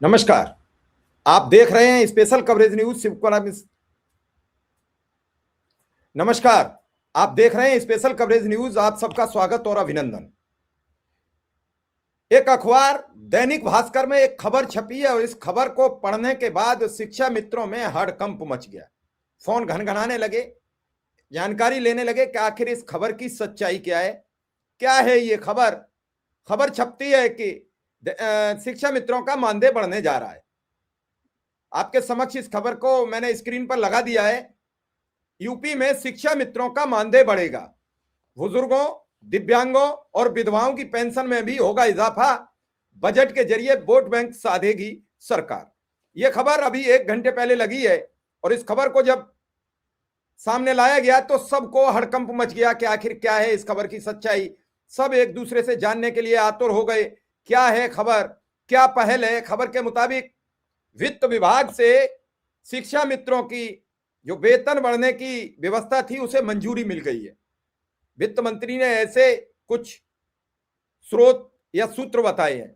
नमस्कार। आप देख रहे हैं स्पेशल कवरेज न्यूज शिवकुमार मिश्र। नमस्कार। आप देख रहे हैं स्पेशल कवरेज न्यूज। आप सबका स्वागत और अभिनंदन। एक अखबार दैनिक भास्कर में एक खबर छपी है और इस खबर को पढ़ने के बाद शिक्षा मित्रों में हड़कंप मच गया। फोन घनघनाने लगे, जानकारी लेने लगे कि आखिर इस खबर की सच्चाई क्या है ये खबर। खबर छपती है कि शिक्षा मित्रों का मानदेय बढ़ने जा रहा है। आपके समक्ष इस खबर को मैंने स्क्रीन पर लगा दिया है। यूपी में शिक्षा मित्रों का मानदेय बढ़ेगा, बुजुर्गों, दिव्यांगों और विधवाओं की पेंशन में भी होगा इजाफा, बजट के जरिए वोट बैंक साधेगी सरकार। यह खबर अभी 1 घंटे पहले लगी है और इस खबर को जब सामने लाया गया तो सबको हड़कंप मच गया कि आखिर क्या है इस खबर की सच्चाई। सब एक दूसरे से जानने के लिए आतुर हो गए, क्या है खबर, क्या पहल है। खबर के मुताबिक वित्त विभाग से शिक्षा मित्रों की जो वेतन बढ़ने की व्यवस्था थी उसे मंजूरी मिल गई है। वित्त मंत्री ने ऐसे कुछ स्रोत या सूत्र बताए हैं,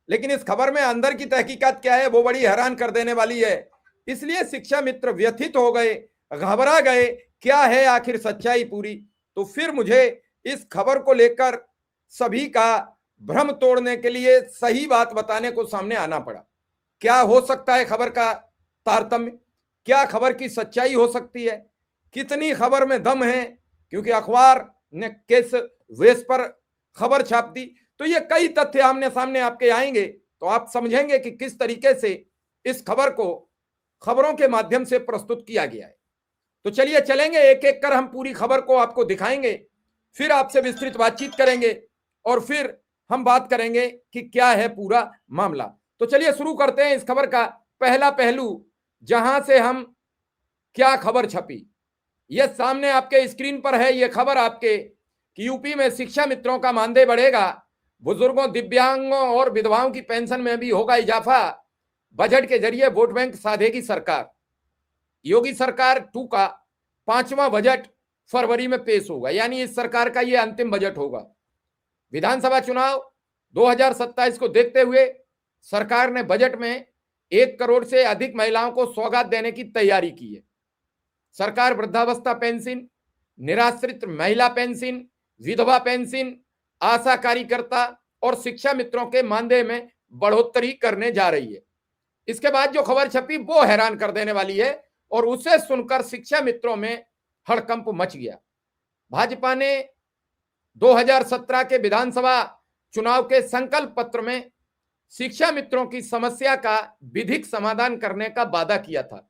लेकिन इस खबर में अंदर की तहकीकात क्या है वो बड़ी हैरान कर देने वाली है। इसलिए शिक्षा मित्र व्यथित हो गए, घबरा गए, क्या है आखिर सच्चाई पूरी। तो फिर मुझे इस खबर को लेकर सभी का भ्रम तोड़ने के लिए सही बात बताने को सामने आना पड़ा। क्या हो सकता है खबर का तारतम्य, क्या खबर की सच्चाई हो सकती है, कितनी खबर में दम है, क्योंकि अखबार ने किस वेश पर खबर छाप दी। तो ये कई तथ्य आमने सामने आपके आएंगे तो आप समझेंगे कि किस तरीके से इस खबर को खबरों के माध्यम से प्रस्तुत किया गया है। तो चलिए चलेंगे, एक एक कर हम पूरी खबर को आपको दिखाएंगे, फिर आपसे विस्तृत बातचीत करेंगे और फिर हम बात करेंगे कि क्या है पूरा मामला। तो चलिए शुरू करते हैं इस खबर का पहला पहलू, जहां से हम क्या खबर छपी। यह सामने आपके स्क्रीन पर है। यह खबर आपके कि यूपी में शिक्षा मित्रों का मानदेय बढ़ेगा, बुजुर्गों, दिव्यांगों और विधवाओं की पेंशन में भी होगा इजाफा, बजट के जरिए वोट बैंक साधेगी सरकार। योगी सरकार 2 का 5वां बजट फरवरी में पेश होगा, यानी इस सरकार का यह अंतिम बजट होगा। विधानसभा चुनाव 2027 को देखते हुए सरकार ने बजट में 1 करोड़ से अधिक महिलाओं को सौगात देने की तैयारी की है। सरकार वृद्धावस्था पेंशन, निराश्रित महिला पेंशन, विधवा पेंशन, आशा कार्यकर्ता और शिक्षा मित्रों के मानदेय में बढ़ोतरी करने जा रही है। इसके बाद जो खबर छपी वो हैरान कर देने वाली है और उसे सुनकर शिक्षा मित्रों में हड़कंप मच गया। भाजपा ने 2017 के विधानसभा चुनाव के संकल्प पत्र में शिक्षा मित्रों की समस्या का विधिक समाधान करने का वादा किया था।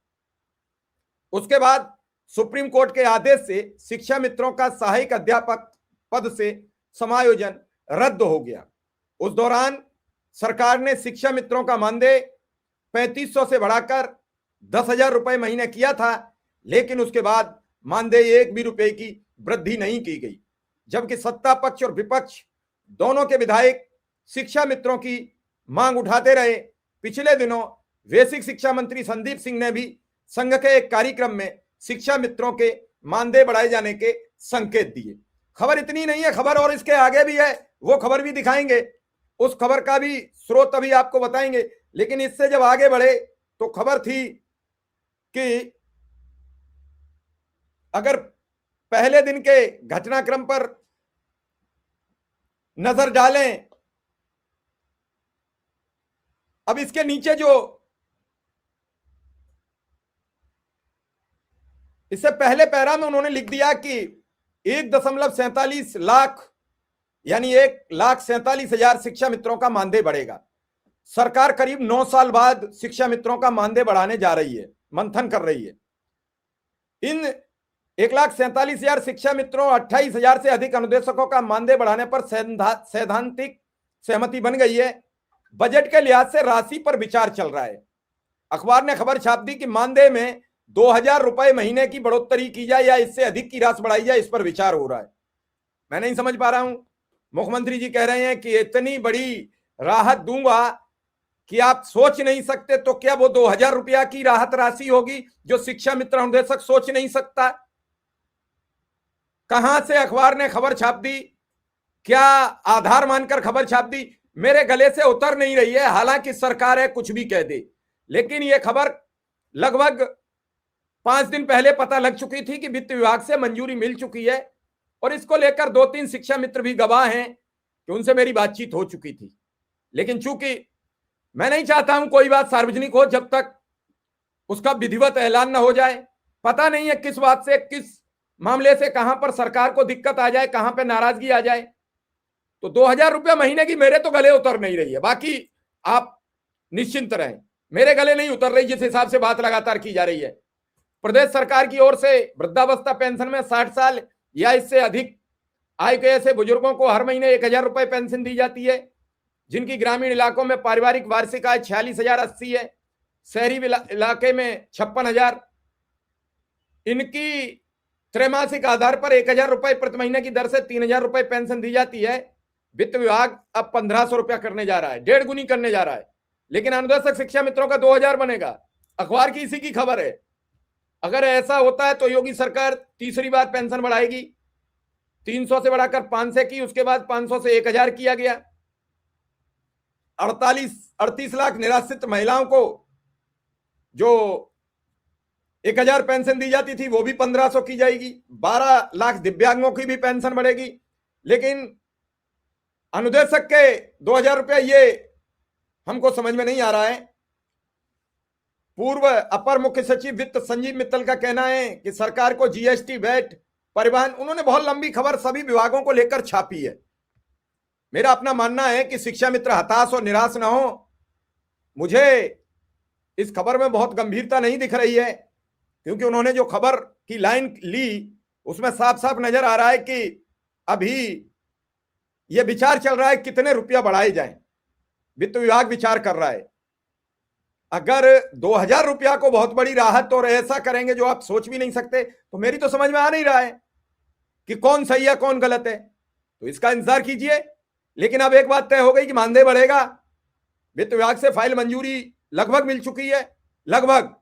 उसके बाद सुप्रीम कोर्ट के आदेश से शिक्षा मित्रों का सहायक अध्यापक पद से समायोजन रद्द हो गया। उस दौरान सरकार ने शिक्षा मित्रों का मानदेय 3500 से बढ़ाकर 10,000 रुपए महीने किया था, लेकिन उसके बाद मानदेय 1 भी रुपए की वृद्धि नहीं की गई, जबकि सत्ता पक्ष और विपक्ष दोनों के विधायक शिक्षा मित्रों की मांग उठाते रहे। पिछले दिनों बेसिक शिक्षा मंत्री संदीप सिंह ने भी संघ के एक कार्यक्रम में शिक्षा मित्रों के मानदेय बढ़ाए जाने के संकेत दिए। खबर इतनी नहीं है, खबर और इसके आगे भी है, वो खबर भी दिखाएंगे, उस खबर का भी स्रोत अभी आपको बताएंगे। लेकिन इससे जब आगे बढ़े तो खबर थी कि अगर पहले दिन के घटनाक्रम पर नजर डालें, अब इसके नीचे जो इससे पहले पैरा में उन्होंने लिख दिया कि 1.47 लाख यानी 1,47,000 शिक्षा मित्रों का मानदेय बढ़ेगा। सरकार करीब 9 साल बाद शिक्षा मित्रों का मानदेय बढ़ाने जा रही है, मंथन कर रही है। इन 1,47,000 शिक्षा मित्रों 28,000 से अधिक अनुदेशकों का मानदेय बढ़ाने पर सैद्धांतिक सहमति बन गई है। बजट के लिहाज से राशि पर विचार चल रहा है। अखबार ने खबर छाप दी कि मानदेय में 2,000 रुपए महीने की बढ़ोतरी की जाए या इससे अधिक की राशि बढ़ाई जाए, इस पर विचार हो रहा है। मैं नहीं समझ पा रहा हूं। मुख्यमंत्री जी कह रहे हैं कि इतनी बड़ी राहत दूंगा कि आप सोच नहीं सकते, तो क्या वो 2,000 रुपया की राहत राशि होगी जो शिक्षा मित्र अनुदेशक सोच नहीं सकता? कहां से अखबार ने खबर छाप दी, क्या आधार मानकर खबर छाप दी? मेरे गले से उतर नहीं रही है, हालांकि सरकार है कुछ भी कह दे, लेकिन यह खबर लगभग 5 दिन पहले पता लग चुकी थी कि वित्त विभाग से मंजूरी मिल चुकी है, और इसको लेकर 2-3 शिक्षा मित्र भी गवाह हैं कि उनसे मेरी बातचीत हो चुकी थी। लेकिन चूंकि मैं नहीं चाहता हूं कोई बात सार्वजनिक हो जब तक उसका विधिवत ऐलान न हो जाए। पता नहीं है किस बात से, किस मामले से कहां पर सरकार को दिक्कत आ जाए, कहां पर नाराजगी आ जाए। तो 2000 रुपया महीने की मेरे तो गले उतर नहीं रही है, बाकी आप निश्चिंत रहें, मेरे गले नहीं उतर रही जिस हिसाब से बात लगातार की जा रही है। प्रदेश सरकार की ओर से वृद्धावस्था पेंशन में 60 साल या इससे अधिक आय के ऐसे बुजुर्गों को हर महीने 1000 रुपए पेंशन दी जाती है, जिनकी ग्रामीण इलाकों में पारिवारिक वार्षिक आय 46,080 है, शहरी इलाके में 56,000। इनकी त्रैमासिक आधार पर 1000 रुपए प्रति महीने की दर से 3000 रुपए पेंशन दी जाती है। वित्त विभाग अब 1500 रुपया करने जा रहा है, 1.5 गुनी करने जा रहा है, लेकिन अनुदेशक शिक्षा मित्रों का 2000 बनेगा। अखबार की इसी की खबर है। अगर ऐसा होता है तो योगी सरकार तीसरी बार पेंशन बढ़ाएगी, 300 से बढ़ाकर 500 की, उसके बाद 500 से 1000 किया गया। 38 लाख निराश्रित महिलाओं को जो 1000 पेंशन दी जाती थी वो भी 1500 की जाएगी। 12 लाख दिव्यांगों की भी पेंशन बढ़ेगी। लेकिन अनुदेशक के 2000 रुपया ये हमको समझ में नहीं आ रहा है। पूर्व अपर मुख्य सचिव वित्त संजीव मित्तल का कहना है कि सरकार को जीएसटी, वैट, परिवहन, उन्होंने बहुत लंबी खबर सभी विभागों को लेकर छापी है। मेरा अपना मानना है कि शिक्षा मित्र हताश और निराश ना हो। मुझे इस खबर में बहुत गंभीरता नहीं दिख रही है, क्योंकि उन्होंने जो खबर की लाइन ली उसमें साफ साफ नजर आ रहा है कि अभी यह विचार चल रहा है कितने रुपया बढ़ाए जाएं। वित्त विभाग विचार कर रहा है। अगर 2000 रुपया को बहुत बड़ी राहत और ऐसा करेंगे जो आप सोच भी नहीं सकते, तो मेरी तो समझ में आ नहीं रहा है कि कौन सही है कौन गलत है। तो इसका इंतजार कीजिए। लेकिन अब एक बात तय हो गई कि मानदेय बढ़ेगा। वित्त विभाग से फाइल मंजूरी लगभग मिल चुकी है, लगभग,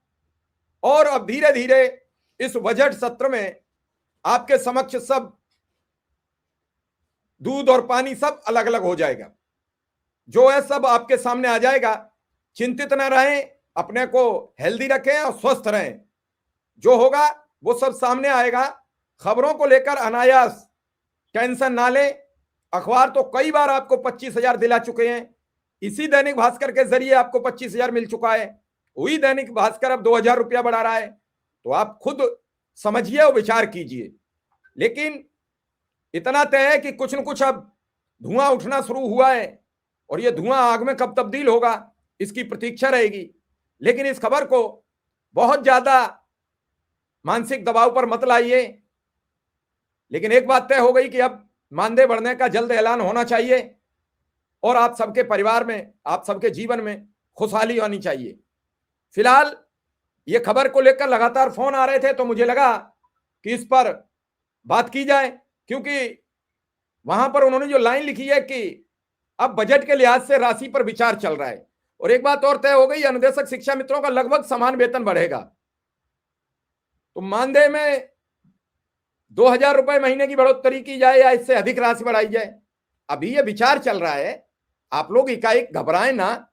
और अब धीरे धीरे इस बजट सत्र में आपके समक्ष सब दूध और पानी सब अलग अलग हो जाएगा। जो है सब आपके सामने आ जाएगा। चिंतित न रहें, अपने को हेल्दी रखें और स्वस्थ रहें। जो होगा वो सब सामने आएगा। खबरों को लेकर अनायास टेंशन ना लें। अखबार तो कई बार आपको 25,000 दिला चुके हैं। इसी दैनिक भास्कर के जरिए आपको 25,000 मिल चुका है। वही दैनिक भास्कर अब 2000 रुपया बढ़ा रहा है। तो आप खुद समझिए और विचार कीजिए। लेकिन इतना तय है कि कुछ न कुछ अब धुआं उठना शुरू हुआ है, और यह धुआं आग में कब तब्दील होगा इसकी प्रतीक्षा रहेगी। लेकिन इस खबर को बहुत ज्यादा मानसिक दबाव पर मत लाइए। लेकिन एक बात तय हो गई कि अब मानदेय बढ़ने का जल्द ऐलान होना चाहिए, और आप सबके परिवार में, आप सबके जीवन में खुशहाली होनी चाहिए। फिलहाल ये खबर को लेकर लगातार फोन आ रहे थे, तो मुझे लगा कि इस पर बात की जाए, क्योंकि वहां पर उन्होंने जो लाइन लिखी है कि अब बजट के लिहाज से राशि पर विचार चल रहा है। और एक बात और तय हो गई, अनुदेशक शिक्षा मित्रों का लगभग समान वेतन बढ़ेगा। तो मानदेय में 2000 रुपए महीने की बढ़ोतरी की जाए या इससे अधिक राशि बढ़ाई जाए, अभी ये विचार चल रहा है। आप लोग इकाएक घबराएं ना।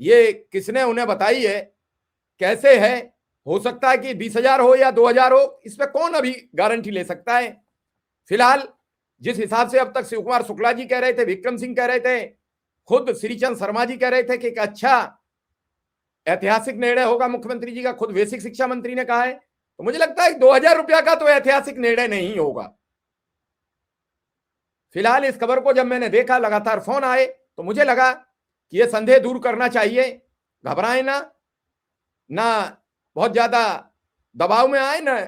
ये किसने उन्हें बताई है, कैसे है, हो सकता है कि 20,000 हो या 2000 हो, इस पर कौन अभी गारंटी ले सकता है। फिलहाल जिस हिसाब से अब तक शिव कुमार शुक्ला जी कह रहे थे, विक्रम सिंह कह रहे थे, खुद श्रीचंद शर्मा जी कह रहे थे कि एक अच्छा ऐतिहासिक निर्णय होगा मुख्यमंत्री जी का, खुद बेसिक शिक्षा मंत्री ने कहा है। तो मुझे लगता है 2000 रुपया का तो ऐतिहासिक निर्णय नहीं होगा। फिलहाल इस खबर को जब मैंने देखा, लगातार फोन आए, तो मुझे लगा कि यह संदेह दूर करना चाहिए। घबराएं ना बहुत ज्यादा दबाव में आए, ना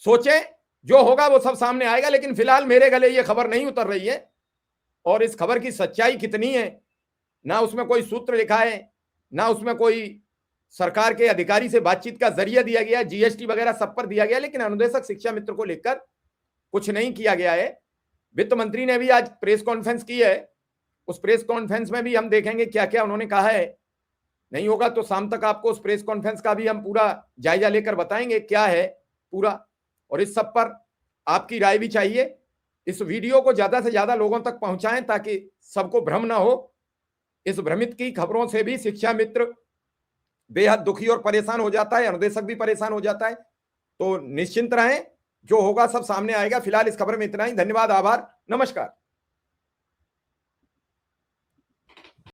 सोचें, जो होगा वो सब सामने आएगा। लेकिन फिलहाल मेरे गले ये खबर नहीं उतर रही है, और इस खबर की सच्चाई कितनी है, ना उसमें कोई सूत्र लिखा है, ना उसमें कोई सरकार के अधिकारी से बातचीत का जरिया दिया गया, जीएसटी वगैरह सब पर दिया गया, लेकिन अनुदेशक शिक्षा मित्र को लेकर कुछ नहीं किया गया है। वित्त मंत्री ने भी आज प्रेस कॉन्फ्रेंस की है। उस प्रेस कॉन्फ्रेंस में भी हम देखेंगे क्या क्या उन्होंने कहा है। नहीं होगा तो शाम तक आपको उस प्रेस कॉन्फ्रेंस का भी हम पूरा जायजा लेकर बताएंगे क्या है पूरा। और इस सब पर आपकी राय भी चाहिए। इस वीडियो को ज्यादा से ज्यादा लोगों तक पहुंचाएं ताकि सबको भ्रम ना हो। इस भ्रमित की खबरों से भी शिक्षा मित्र बेहद दुखी और परेशान हो जाता है, अनुदेशक भी परेशान हो जाता है। तो निश्चिंत रहें, जो होगा सब सामने आएगा। फिलहाल इस खबर में इतना ही। धन्यवाद, आभार, नमस्कार।